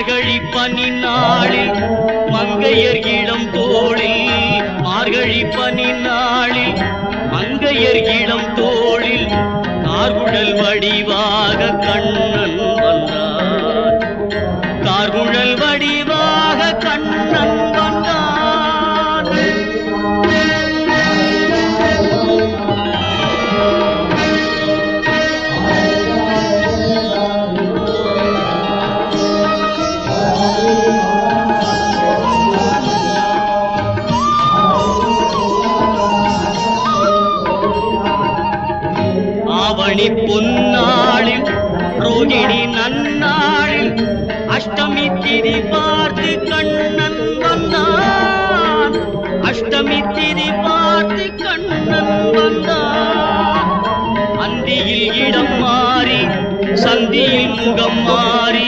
மார்கழி பனி நாளில் மங்கையர் இளம் தோளில், மார்கழி பனி நாளில் மங்கையர் இளம் தோளில் கார்குழல் வடிவாக கண்ணன் வந்தார், கார்குழல் வடிவாக கண்ணன் வந்தார். ஆவணி பொன்னாளில் ரோகிணி நன்னாளில் அஷ்டமி திதி பார்த்து கண்ணன் வந்தான், அஷ்டமி திதி பார்த்து கண்ணன் வந்தான். அந்தியில் இடம் மாறி சந்தியில் முகம் மாறி